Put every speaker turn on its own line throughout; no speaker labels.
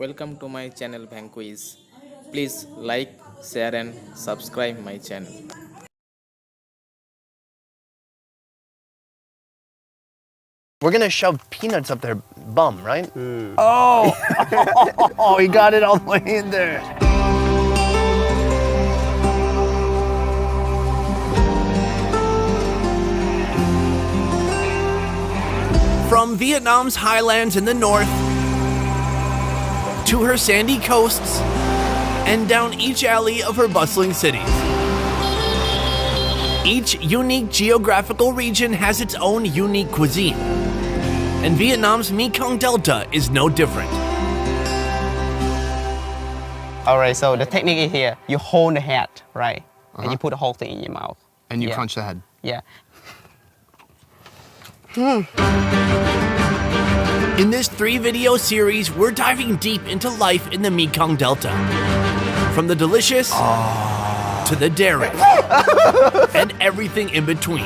Welcome to my channel Vanquish. Please like, share and subscribe my channel.
We're gonna shove peanuts up their bum, right? Oh! Oh, he got it all the way in there.
From Vietnam's highlands in the north to her sandy coasts and down each alley of her bustling cities. Each unique geographical region has its own unique cuisine, and Vietnam's Mekong Delta is no different.
Alright, so the technique is here. You hold the head, right? And you put the whole thing in your mouth.
And you
Yeah.
crunch the head.
Yeah.
In this 3-video series, we're diving deep into life in the Mekong Delta. From the delicious to the daring and everything in between.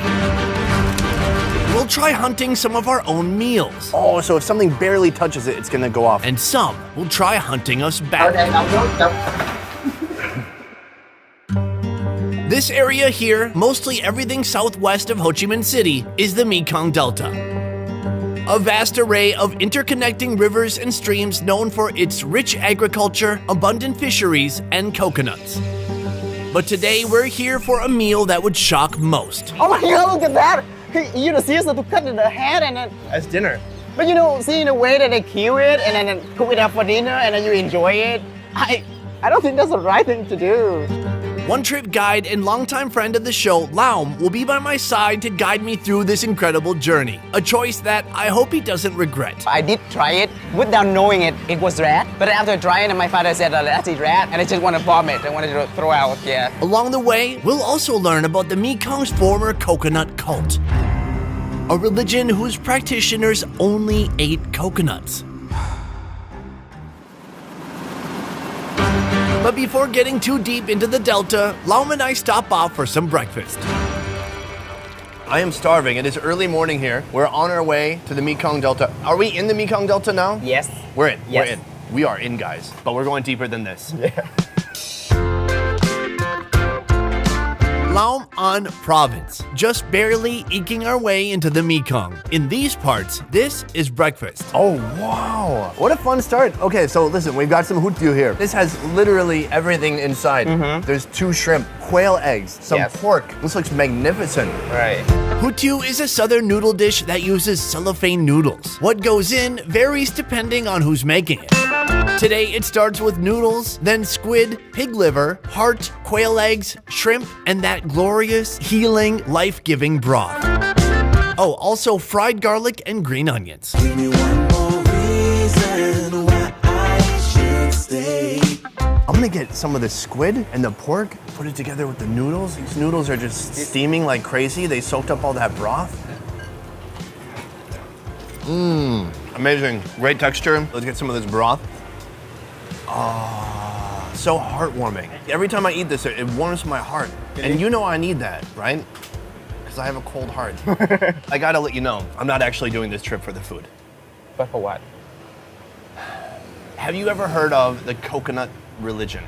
We'll try hunting some of our own meals,
Oh, so if something barely touches it, it's gonna go off.
and some will try hunting us back. This area here, mostly everything southwest of Ho Chi Minh City, is the Mekong Delta. A vast array of interconnecting rivers and streams known for its rich agriculture, abundant fisheries, and coconuts. But today we're here for a meal that would shock most.
Oh my god, look at that! You know, seriously, to cut the head and then...
That's dinner.
But you know, seeing the way that they kill it and then cook it up for dinner and then you enjoy it, I don't think that's the right thing to do.
One trip guide and longtime friend of the show, Laum, will be by my side to guide me through this incredible journey. A choice that I hope he doesn't regret.
I did try it without knowing it was rat. But after trying it, my father said, let's eat rat. And I just want to vomit. I wanted to throw out, yeah.
Along the way, we'll also learn about the Mekong's former coconut cult. A religion whose practitioners only ate coconuts. But before getting too deep into the Delta, Laum and I stop off for some breakfast.
I am starving. It is early morning here. We're on our way to the Mekong Delta. Are we in the Mekong Delta now?
Yes.
We're in.
Yes.
We're in. We are in, guys. But we're going deeper than this.
Yeah.
Laum An Province, just barely eking our way into the Mekong. In these parts, this is breakfast.
Oh, wow. What a fun start. Okay, so listen, we've got some hutiu here. This has literally everything inside. There's 2 shrimp, quail eggs, some
Yes.
pork. This looks magnificent.
Right.
Hutiu is a southern noodle dish that uses cellophane noodles. What goes in varies depending on who's making it. Today it starts with noodles, then squid, pig liver, heart, quail eggs, shrimp, and that glorious, healing, life-giving broth. Oh, also fried garlic and green onions.
I'm gonna get some of the squid and the pork, put it together with the noodles. These noodles are just steaming like crazy. They soaked up all that broth. Mmm, amazing. Great texture. Let's get some of this broth. Oh, so heartwarming. Every time I eat this, it warms my heart. And you know I need that, right? Because I have a cold heart. I gotta let you know, I'm not actually doing this trip for the food.
But for what?
Have you ever heard of the coconut religion?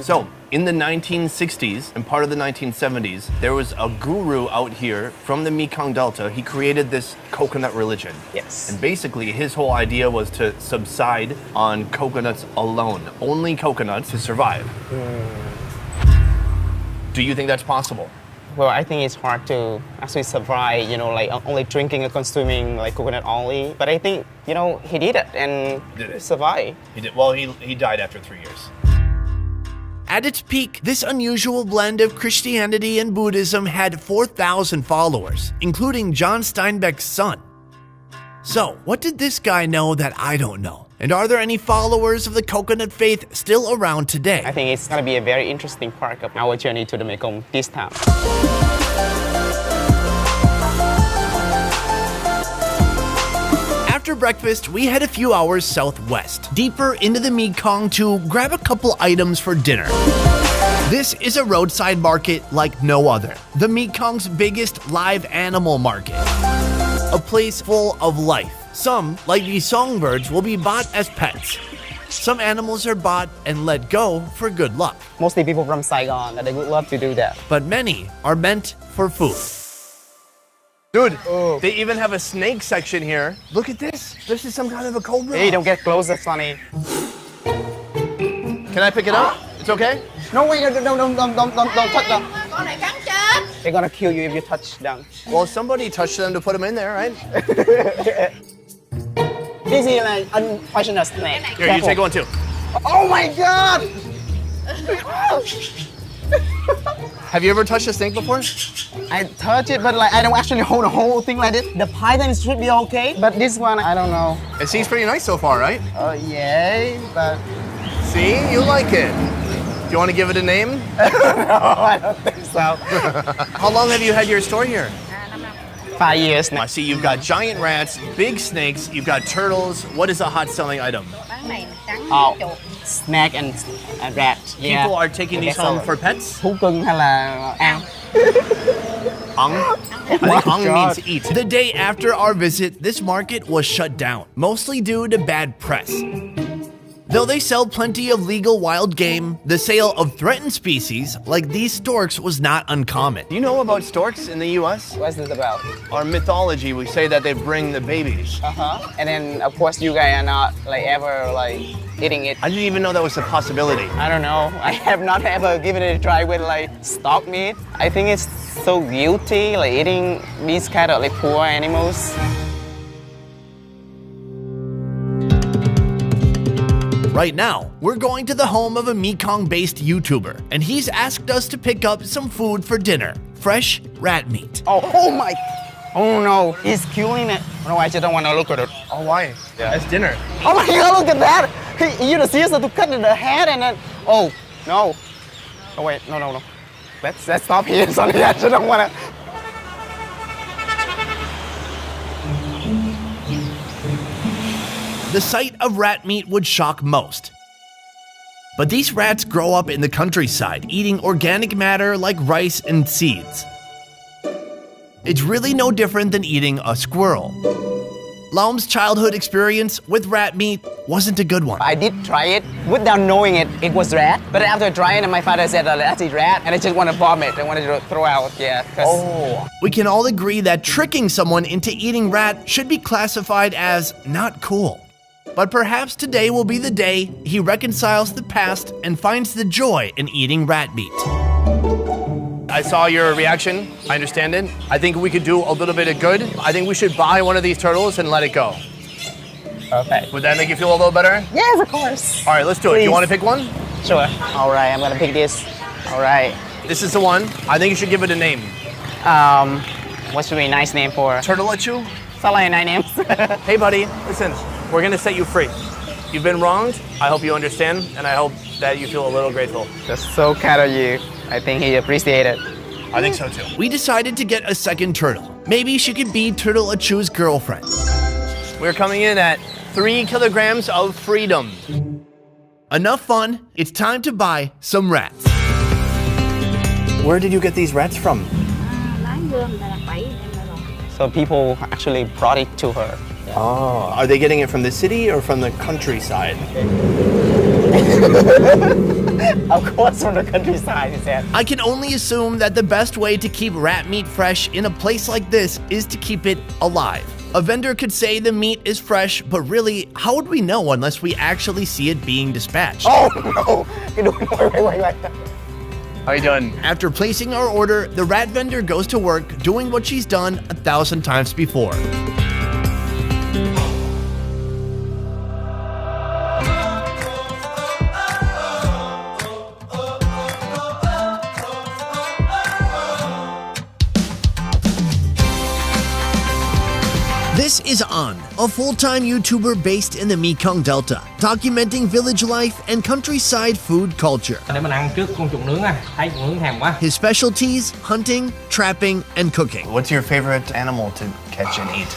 So, in the 1960s and part of the 1970s, there was a guru out here from the Mekong Delta. He created this coconut religion.
Yes.
And basically, his whole idea was to subside on coconuts alone. Only coconuts to survive. Do you think that's possible?
Well, I think it's hard to actually survive, you know, like only drinking and consuming like coconut only. But I think, you know, he did it and
Did it?
survived.
He did. Well, he died after 3 years.
At its peak, this unusual blend of Christianity and Buddhism had 4,000 followers, including John Steinbeck's son. So, what did this guy know that I don't know? And are there any followers of the coconut faith still around today?
I think it's going to be a very interesting part of our journey to the Mekong this time.
After breakfast, we head a few hours southwest, deeper into the Mekong to grab a couple items for dinner. This is a roadside market like no other, the Mekong's biggest live animal market. A place full of life, Some, like these songbirds, will be bought as pets. Some animals are bought and let go for good luck,
Mostly people from Saigon, they would love to do that.
but many are meant for food.
Dude, they even have a snake section here. Look at this. This is some kind of a cobra.
Hey, don't get close, that's funny.
Can I pick it up? It's okay?
No, wait, don't touch them.
Con này cắn chết.
They're gonna kill you if you touch them.
Well, somebody touched them to put them in there, right?
This is like unfortunate snake.
Here, you take one too.
Oh my god!
Have you ever touched a snake before?
I touch it, but like I don't actually hold the whole thing like this. The python should be okay, but this one, I don't know.
It seems pretty nice so far, right?
Yeah, but
See, you like it. Do you want to give it a name?
no, I don't think so.
How long have you had your store here?
5 years now.
I see you've got giant rats, big snakes, you've got turtles. What is a hot selling item?
Bán này cắn
Oh,
chuột.
snake and rat. Yeah.
People are taking these home for pets?
Thú cưng hay là ăn?
Ang? I think ang means eat.
The day after our visit, this market was shut down, mostly due to bad press. Though they sell plenty of legal wild game, the sale of threatened species like these storks was not uncommon.
Do you know about storks in the US?
What's this about?
Our mythology, we say that they bring the babies.
And then of course you guys are not like ever like eating it.
I didn't even know that was a possibility.
I don't know. I have not ever given it a try with like stock meat. I think it's so guilty like eating these kind of like poor animals.
Right now, we're going to the home of a Mekong-based YouTuber, and he's asked us to pick up some food for dinner, fresh rat meat.
Oh my! Oh no, he's killing it. No, I just don't want to look at it.
Oh, why? Yeah. It's dinner.
Oh my god, look at that! He used the scissors to cut in the head and then, oh, no. Oh wait, no. Let's stop here, sorry, I just don't want to.
The sight of rat meat would shock most. But these rats grow up in the countryside, eating organic matter like rice and seeds. It's really no different than eating a squirrel. Laum's childhood experience with rat meat wasn't a good one.
I did try it without knowing it was rat. But after trying it, my father said, that's a rat, and I just want to vomit. I wanted to throw out, yeah.
Oh.
We can all agree that tricking someone into eating rat should be classified as not cool. But perhaps today will be the day he reconciles the past and finds the joy in eating rat meat.
I saw your reaction. I understand it. I think we could do a little bit of good. I think we should buy one of these turtles and let it go.
Okay.
Would that make you feel a little better?
Yes, of course.
All right, let's do it.
Please.
You want to pick one?
Sure. All right, I'm gonna pick this. All right.
This is the one. I think you should give it a name.
What should be a nice name for?
Turtleachu?
Sao lại nine names?
Hey, buddy, listen. We're going to set you free. You've been wronged. I hope you understand, and I hope that you feel a little grateful.
That's so kind of you. I think he appreciated it.
I think so, too.
We decided to get a second turtle. Maybe she could be Turtle-Achu's girlfriend.
We're coming in at 3 kilograms of freedom.
Enough fun, it's time to buy some rats.
Where did you get these rats from?
Bán vô người ta đặt bẫy em rồi.
So people actually brought it to her.
Oh, are they getting it from the city or from the countryside?
Of course from the countryside, he said.
I can only assume that the best way to keep rat meat fresh in a place like this is to keep it alive. A vendor could say the meat is fresh, but really, how would we know unless we actually see it being dispatched?
Oh no! Wait.
How you doing?
After placing our order, the rat vendor goes to work doing what she's done 1,000 times before. This is An, a full-time YouTuber based in the Mekong Delta, documenting village life and countryside food culture.
Để mình ăn trước con chuột nướng à, thấy chuột nướng thèm quá.
His specialties, hunting, trapping, and cooking.
What's your favorite animal to catch and eat?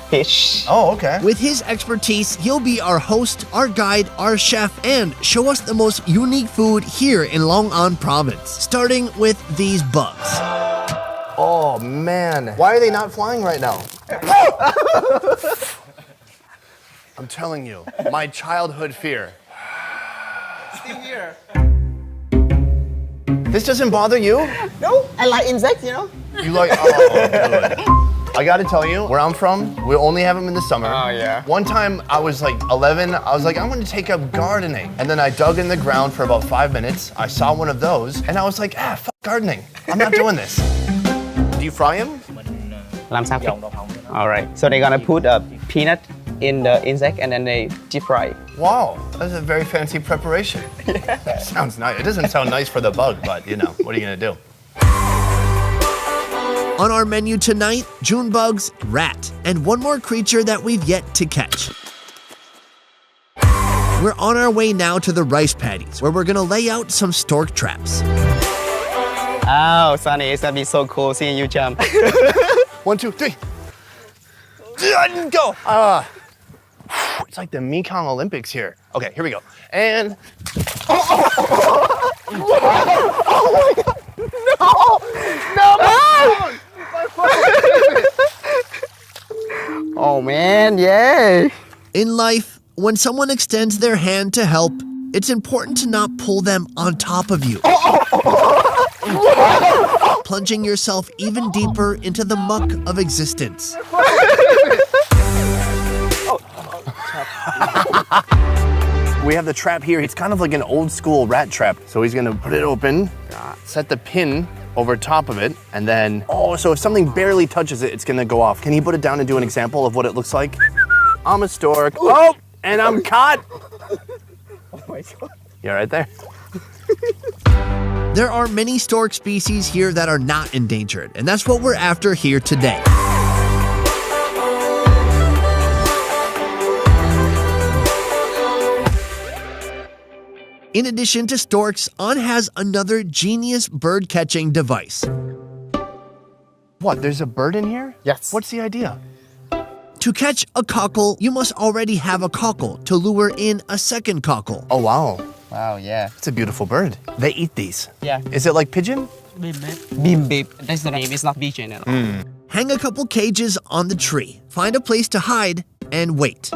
Fish.
Oh, okay.
With his expertise, he'll be our host, our guide, our chef, and show us the most unique food here in Long An province, starting with these bugs.
Oh, Oh man, why are they not flying right now? I'm telling you, my childhood fear.
Still here.
This doesn't bother you?
No, I like insects, you know.
You like, oh, good. I gotta tell you, where I'm from, we only have them in the summer.
Oh, yeah.
One time I was like 11, I was like, I'm gonna take up gardening. And then I dug in the ground for about 5 minutes. I saw one of those, and I was like, fuck gardening. I'm not doing this. Do you fry them?
Làm sao? All right. So they're gonna put a peanut in the insect and then they deep fry.
Wow, that's a very fancy preparation. Yeah. Sounds nice. It doesn't sound nice for the bug, but you know, what are you gonna do?
On our menu tonight, June bugs, rat, and one more creature that we've yet to catch. We're on our way now to the rice paddies, where we're gonna lay out some stork traps.
Oh, Sunny, it's gonna be so cool seeing you jump.
1, 2, 3. Go! It's like the Mekong Olympics here. Okay, here we go. And... Oh my God! No, my phone!
Oh man, yay!
In life, when someone extends their hand to help, it's important to not pull them on top of you, plunging yourself even deeper into the muck of existence.
We have the trap here. It's kind of like an old school rat trap. So he's gonna put it open, set the pin over top of it, and then, so if something barely touches it, it's gonna go off. Can you put it down and do an example of what it looks like? I'm a stork. Oh, and I'm caught.
Oh my God.
You're right there.
There are many stork species here that are not endangered, and that's what we're after here today. In addition to storks, On has another genius bird-catching device.
What, there's a bird in here?
Yes.
What's the idea?
To catch a cockle, you must already have a cockle to lure in a second cockle.
Oh, wow.
Wow, yeah.
It's a beautiful bird. They eat these.
Yeah.
Is it like pigeon?
Bim bip. That's the name. It's not pigeon at all.
Hang a couple cages on the tree, find a place to hide, and wait.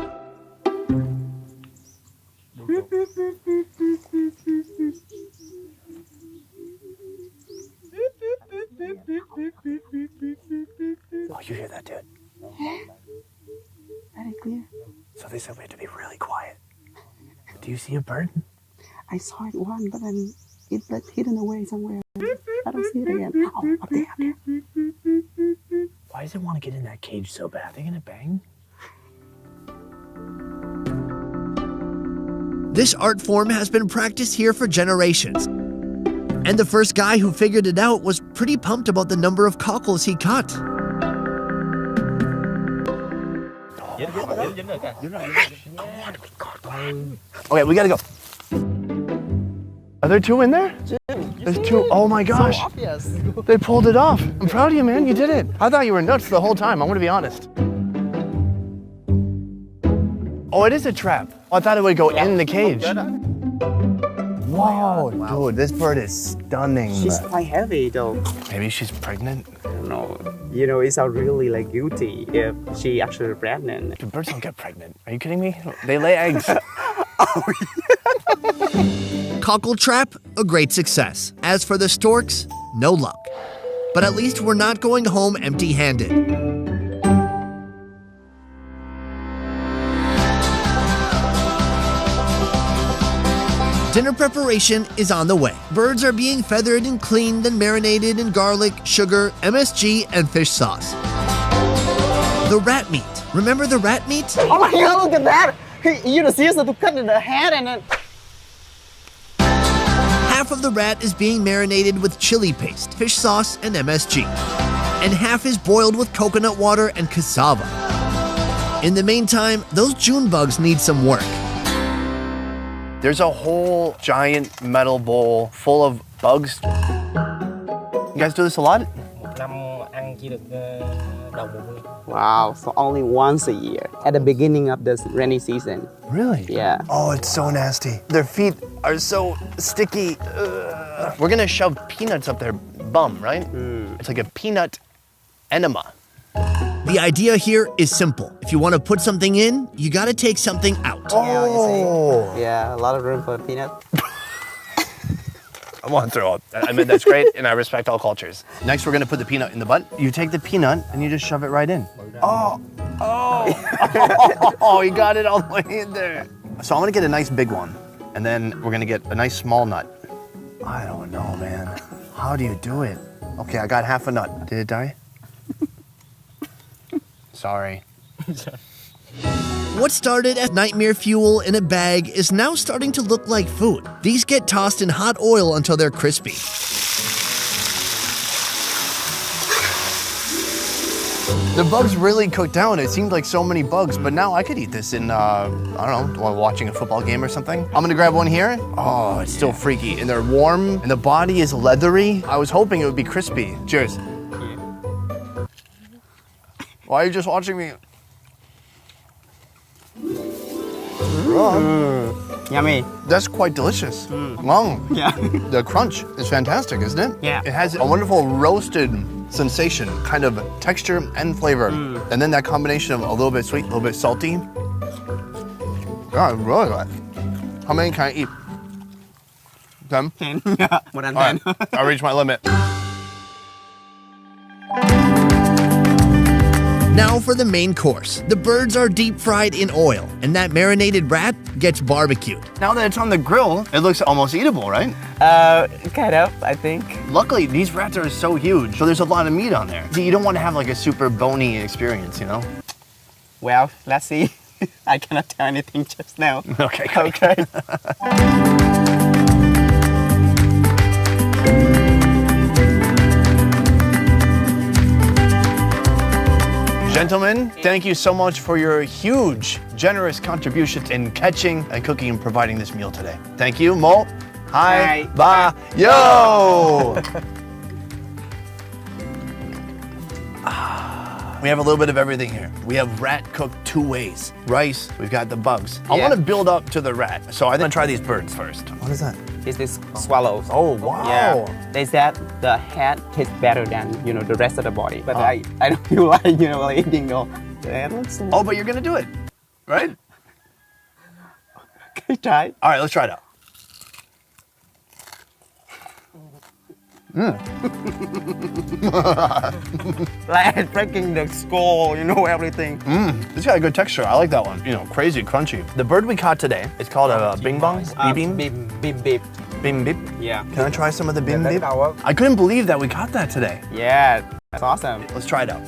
Oh, you hear that, dude?
Very clear.
So they said we had to be really quiet. Do you see a bird?
I saw it one, but then it like hidden away somewhere. I don't see it again. Oh, up there, up there.
Why does it want to get in that cage so bad? Are they gonna bang?
This art form has been practiced here for generations. And the first guy who figured it out was pretty pumped about the number of cockles he caught.
Okay, we gotta go. Are there two in there? There's two. Oh my gosh.
So obvious.
They pulled it off. I'm proud of you, man. You did it. I thought you were nuts the whole time. I'm gonna be honest. Oh, it is a trap. Oh, I thought it would go in the cage. Whoa, dude, this bird is stunning.
She's quite heavy though.
Maybe she's pregnant.
No, you know, it's really like guilty if she actually pregnant.
Dude, birds don't get pregnant. Are you kidding me? They lay eggs.
Cockle trap, a great success. As for the storks, no luck. But at least we're not going home empty-handed. Dinner preparation is on the way. Birds are being feathered and cleaned and marinated in garlic, sugar, MSG, and fish sauce. The rat meat. Remember the rat meat?
Oh my God, look at that! He used the scissors to cut the head and then...
Half of the rat is being marinated with chili paste, fish sauce, and MSG. And half is boiled with coconut water and cassava. In the meantime, those June bugs need some work.
There's a whole giant metal bowl full of bugs. You guys do this a lot?
Một năm ăn chỉ được đầu mùa mưa.
Wow, so only once a year at the beginning of the rainy season.
Really?
Yeah.
Oh, it's so nasty. Their feet are so sticky. We're gonna shove peanuts up their bum, right? It's like a peanut enema.
The idea here is simple. If you want to put something in, you got to take something out.
Yeah, you see? Yeah, a lot of room for peanut.
I want to throw up. I mean, that's great, and I respect all cultures. Next, we're going to put the peanut in the butt. You take the peanut, and you just shove it right in. Oh, you got it all the way in there. So I'm going to get a nice big one, and then we're going to get a nice small nut. I don't know, man. How do you do it? Okay, I got half a nut. Did it die? Sorry.
What started as nightmare fuel in a bag is now starting to look like food. These get tossed in hot oil until they're crispy.
The bugs really cooked down. It seemed like so many bugs, but now I could eat this in, I don't know, while watching a football game or something. I'm gonna grab one here. Oh, it's still freaky. And they're warm, and the body is leathery. I was hoping it would be crispy. Cheers. Why are you just watching me?
Yummy.
That's quite delicious. Wow.
Yeah.
The crunch is fantastic, isn't it?
Yeah.
It has a wonderful roasted sensation, kind of texture and flavor. And then that combination of a little bit sweet, a little bit salty. Yeah, I really like it. How many can I eat? 10?
10. Yeah. More than
All
10.
right, I reached my limit.
Now for the main course. The birds are deep fried in oil, and that marinated rat gets barbecued.
Now that it's on the grill, it looks almost eatable, right?
Kind of, I think.
Luckily, these rats are so huge, so there's a lot of meat on there. See, you don't want to have like a super bony experience, you know?
Well, let's see. I cannot tell anything just now.
Okay, great.
Okay.
Gentlemen, thank you so much for your huge, generous contribution in catching and cooking and providing this meal today. Thank you, Mo. Hi.
Hi.
Ba. Yo! We have a little bit of everything here. We have rat cooked 2 ways. Rice, we've got the bugs. I
Yeah.
want to build up to the rat, so I'm gonna try these birds first. What is that?
Is this swallows?
Oh, wow.
Yeah. They said the head tastes better than, the rest of the body. But I don't feel like, like eating the head. Looks so...
Oh, but you're gonna do it, right?
Can you try?
All right, let's try it out.
Like breaking the skull, everything.
It's got a good texture. I like that one. Crazy crunchy. The bird we caught today, it's called a bing bong. Bim bim.
Bim.
Bim bip.
Yeah.
Can I try some of the bim bip?
that's our-
I couldn't believe that we caught that today.
Yeah, that's awesome.
Let's try it out.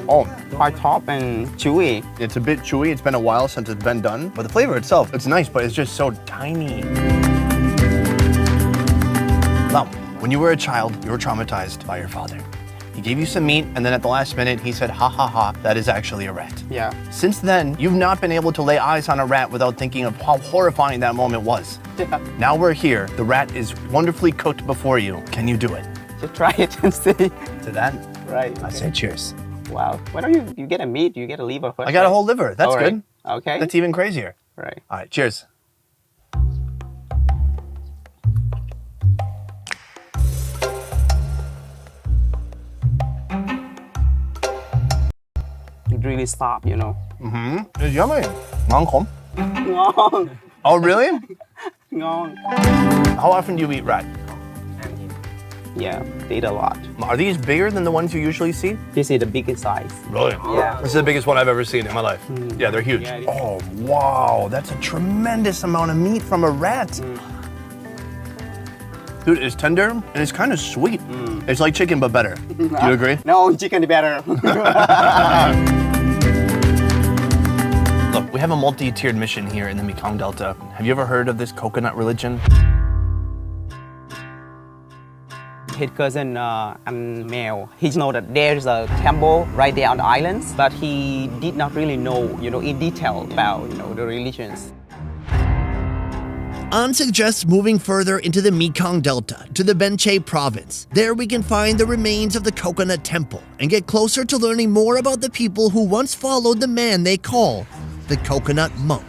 Oh,
Quite top and chewy.
it's a bit chewy. It's been a while since it's been done. But the flavor itself, it's nice, but it's just so tiny. Now, when you were a child, you were traumatized by your father. He gave you some meat, and then at the last minute, he said, ha ha ha, that is actually a rat.
Yeah.
Since then, you've not been able to lay eyes on a rat without thinking of how horrifying that moment was.
Yeah.
Now we're here. The rat is wonderfully cooked before you. Can you do it?
Just try it and see.
To that,
Right.
I say cheers.
Wow. Why don't you get a meat? You get a liver first.
I got a
right?
whole liver. That's
All right.
good.
Okay.
That's even crazier.
right.
All right, cheers.
It really stop,
It's yummy. Ngon.
Ngon.
Oh, really?
Ngon.
How often do you eat rat?
Yeah, they eat a lot.
Are these bigger than the ones you usually see?
This is the biggest size.
Really?
Yeah.
This is the biggest one I've ever seen in my life. Yeah, they're huge.
Yeah, it is.
Oh, wow. That's a tremendous amount of meat from a rat. Dude, it's tender and it's kind of sweet. It's like chicken, but better. Do you agree?
No, chicken is better.
Look, we have a multi-tiered mission here in the Mekong Delta. Have you ever heard of this coconut religion?
His cousin Mel, he know that there's a temple right there on the islands, but he did not really know, in detail about, the religions.
An suggests moving further into the Mekong Delta to the Benche province. There we can find the remains of the Coconut Temple and get closer to learning more about the people who once followed the man they call the Coconut Monk.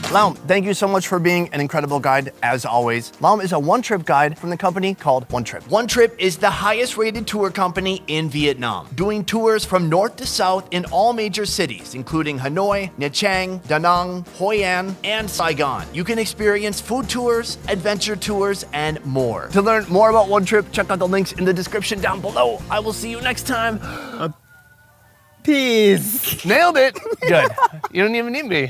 Laum, thank you so much for being an incredible guide, as always. Laum is a one-trip guide from the company called One Trip.
One Trip is the highest rated tour company in Vietnam, doing tours from north to south in all major cities, including Hanoi, Nha Trang, Da Nang, Hoi An, and Saigon. You can experience food tours, adventure tours, and more.
To learn more about One Trip, check out the links in the description down below. I will see you next time.
Peace.
Nailed it. Good. You don't even need me.